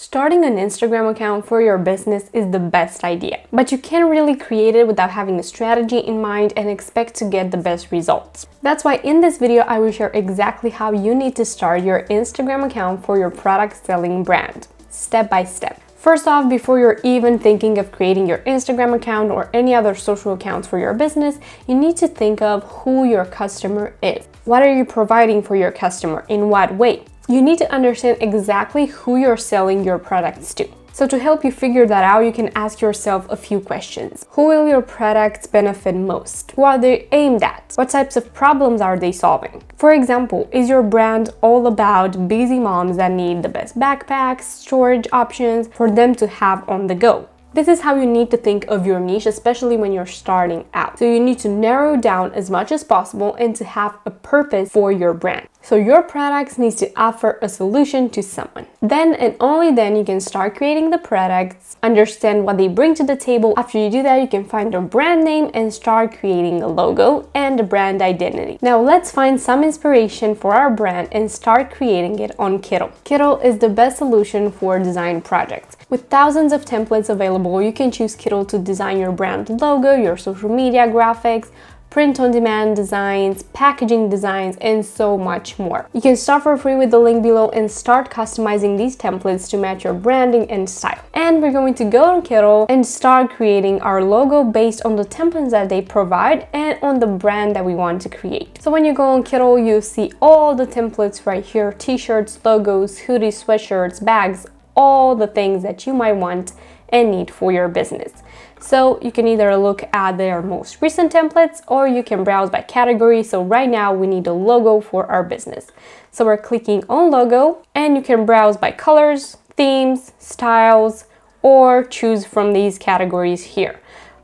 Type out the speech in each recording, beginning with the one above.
Starting an Instagram account for your business is the best idea, but you can't really create it without having a strategy in mind and expect to get the best results. That's why in this video, I will share exactly how you need to start your Instagram account for your product selling brand, step by step. First off, before you're even thinking of creating your Instagram account or any other social accounts for your business, you need to think of who your customer is. What are you providing for your customer? In what way? You need to understand exactly who you're selling your products to. So to help you figure that out, you can ask yourself a few questions. Who will your products benefit most? Who are they aimed at? What types of problems are they solving? For example, is your brand all about busy moms that need the best backpacks, storage options for them to have on the go? This is how you need to think of your niche, especially when you're starting out. So you need to narrow down as much as possible and to have a purpose for your brand. So your products needs to offer a solution to someone. Then and only then you can start creating the products, understand what they bring to the table. After you do that, you can find a brand name and start creating a logo and a brand identity. Now let's find some inspiration for our brand and start creating it on Kittl. Kittl is the best solution for design projects. With thousands of templates available, you can choose Kittl to design your brand logo, your social media graphics, print-on-demand designs, packaging designs, and so much more. You can start for free with the link below and start customizing these templates to match your branding and style. And we're going to go on Kittl and start creating our logo based on the templates that they provide and on the brand that we want to create. So when you go on Kittl, you see all the templates right here: t-shirts, logos, hoodies, sweatshirts, bags, all the things that you might want and need for your business. So you can either look at their most recent templates or you can browse by category. So right now we need a logo for our business. So we're clicking on logo and you can browse by colors, themes, styles, or choose from these categories here.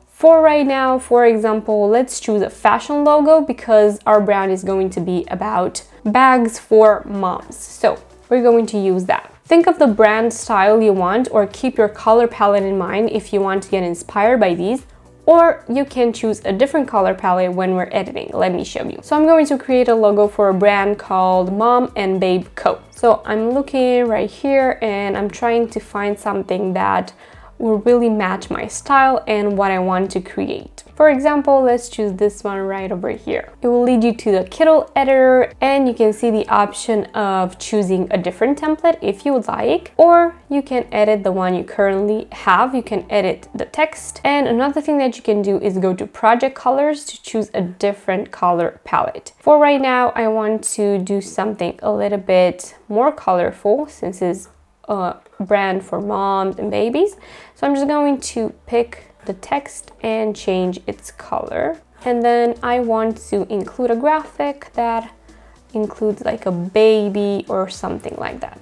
For right now, for example, let's choose a fashion logo because our brand is going to be about bags for moms. So we're going to use that. Think of the brand style you want or keep your color palette in mind if you want to get inspired by these, or you can choose a different color palette when we're editing. Let me show you. So I'm going to create a logo for a brand called Mom and Babe Co. So I'm looking right here and I'm trying to find something that will really match my style and what I want to create. For example, let's choose this one right over here. It will lead you to the Kittl editor and you can see the option of choosing a different template if you would like, or you can edit the one you currently have. You can edit the text. And another thing that you can do is go to project colors to choose a different color palette. For right now, I want to do something a little bit more colorful since it's a brand for moms and babies. So I'm just going to pick the text and change its color. And then I want to include a graphic that includes like a baby or something like that.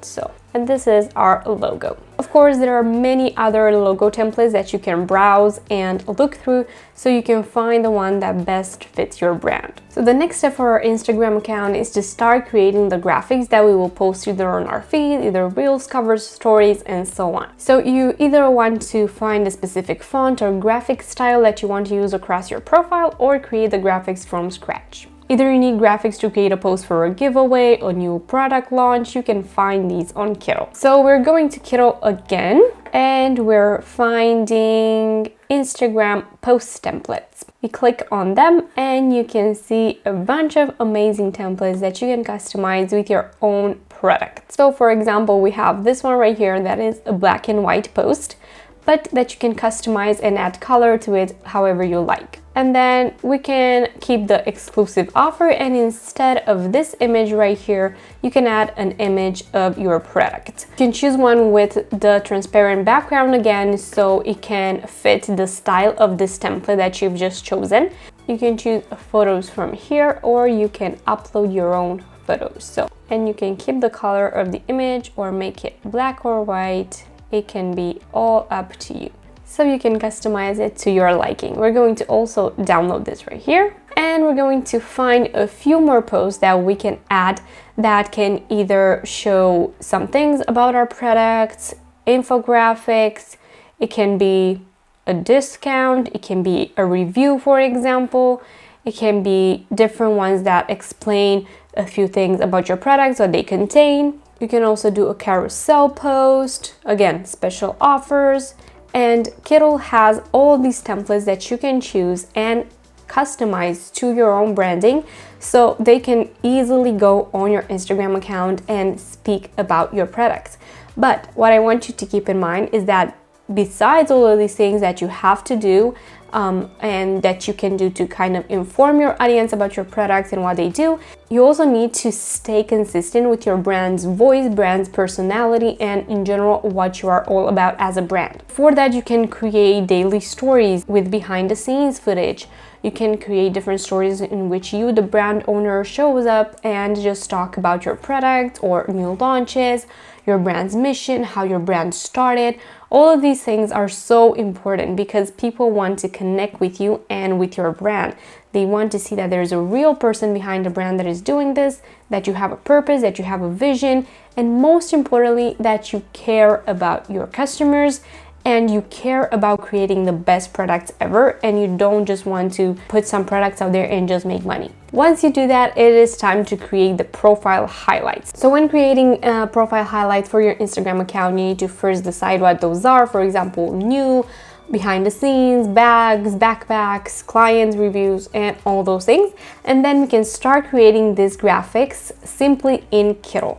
And this is our logo. Of course, there are many other logo templates that you can browse and look through so you can find the one that best fits your brand. So the next step for our Instagram account is to start creating the graphics that we will post either on our feed, either reels, covers, stories, and so on. So you either want to find a specific font or graphic style that you want to use across your profile or create the graphics from scratch. Either you need graphics to create a post for a giveaway or new product launch, you can find these on Kittl. So we're going to Kittl again and we're finding Instagram post templates. You click on them and you can see a bunch of amazing templates that you can customize with your own product. So for example, we have this one right here that is a black and white post, but that you can customize and add color to it however you like. And then we can keep the exclusive offer, and instead of this image right here, you can add an image of your product. You can choose one with the transparent background again, so it can fit the style of this template that you've just chosen. You can choose photos from here, or you can upload your own photos. And you can keep the color of the image or make it black or white. It can be all up to you. So you can customize it to your liking. We're going to also download this right here. And we're going to find a few more posts that we can add that can either show some things about our products, infographics, it can be a discount, it can be a review, for example, it can be different ones that explain a few things about your products, what they contain. You can also do a carousel post, again, special offers. And Kittl has all these templates that you can choose and customize to your own branding, so they can easily go on your Instagram account and speak about your products. But what I want you to keep in mind is that besides all of these things that you have to do and that you can do to kind of inform your audience about your products and what they do, you also need to stay consistent with your brand's voice, brand's personality, and in general what you are all about as a brand. For that, you can create daily stories with behind the scenes footage. You can create different stories in which you, the brand owner, shows up and just talk about your product or new launches, your brand's mission, how your brand started. All of these things are so important because people want to connect with you and with your brand. They want to see that there's a real person behind the brand that is doing this, that you have a purpose, that you have a vision, and most importantly, that you care about your customers and you care about creating the best products ever, and you don't just want to put some products out there and just make money. Once you do that, it is time to create the profile highlights. So when creating profile highlights for your Instagram account, you need to first decide what those are. For example, new, behind the scenes, bags, backpacks, clients, reviews, and all those things. And then we can start creating these graphics simply in Kittl.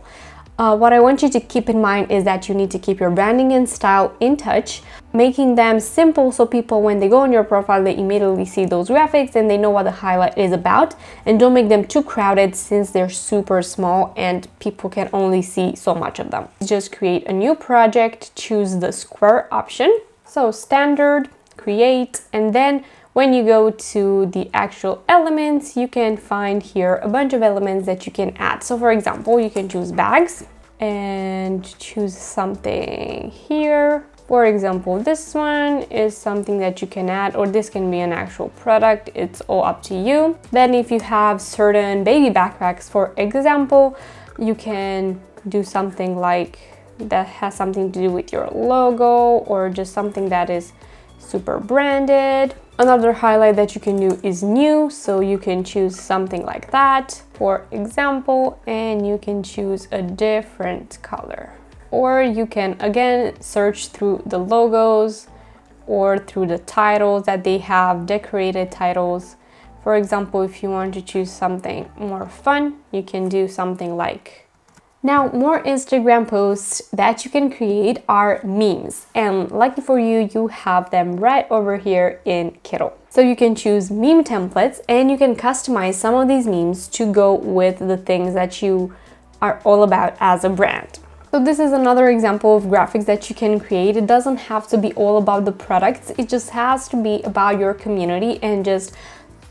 What I want you to keep in mind is that you need to keep your branding and style in touch, making them simple so people, when they go on your profile, they immediately see those graphics and they know what the highlight is about. And don't make them too crowded since they're super small and people can only see so much of them. Just create a new project, choose the square option. So standard, create, and then when you go to the actual elements, you can find here a bunch of elements that you can add. So for example, you can choose bags and choose something here. For example, this one is something that you can add, or this can be an actual product. It's all up to you. Then if you have certain baby backpacks, for example, you can do something like that has something to do with your logo, or just something that is super branded. Another highlight that you can do is new, so you can choose something like that, for example, and you can choose a different color. Or you can again search through the logos or through the titles that they have, decorated titles. For example, if you want to choose something more fun, you can do something like. Now, more Instagram posts that you can create are memes, and lucky for you, you have them right over here in Kittl. So you can choose meme templates and you can customize some of these memes to go with the things that you are all about as a brand. So this is another example of graphics that you can create. It doesn't have to be all about the products, it just has to be about your community and just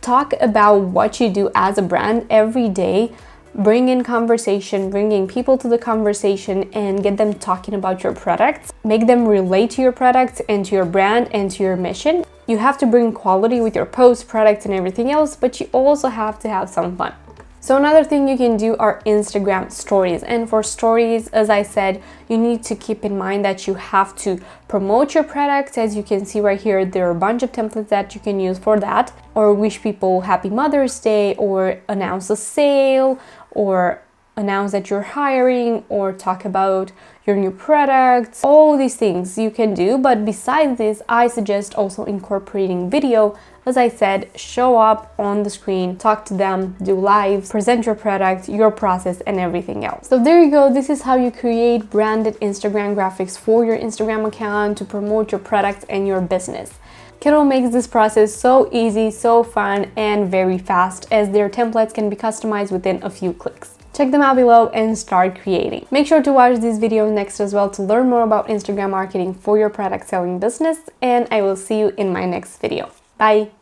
talk about what you do as a brand every day. Bring in conversation, bringing people to the conversation and get them talking about your products. Make them relate to your products and to your brand and to your mission. You have to bring quality with your posts, products, and everything else, but you also have to have some fun. So another thing you can do are Instagram stories. And for stories, as I said, you need to keep in mind that you have to promote your products. As you can see right here, there are a bunch of templates that you can use for that, or wish people happy Mother's Day, or announce a sale, or announce that you're hiring, or talk about your new products. All these things you can do, but besides this, I suggest also incorporating video. As I said, show up on the screen, talk to them, do lives, present your product, your process, and everything else. So there you go. This is how you create branded Instagram graphics for your Instagram account to promote your products and your business. Kittl makes this process so easy, so fun, and very fast, as their templates can be customized within a few clicks. Check them out below and start creating. Make sure to watch this video next as well to learn more about Instagram marketing for your product selling business, and I will see you in my next video. Bye!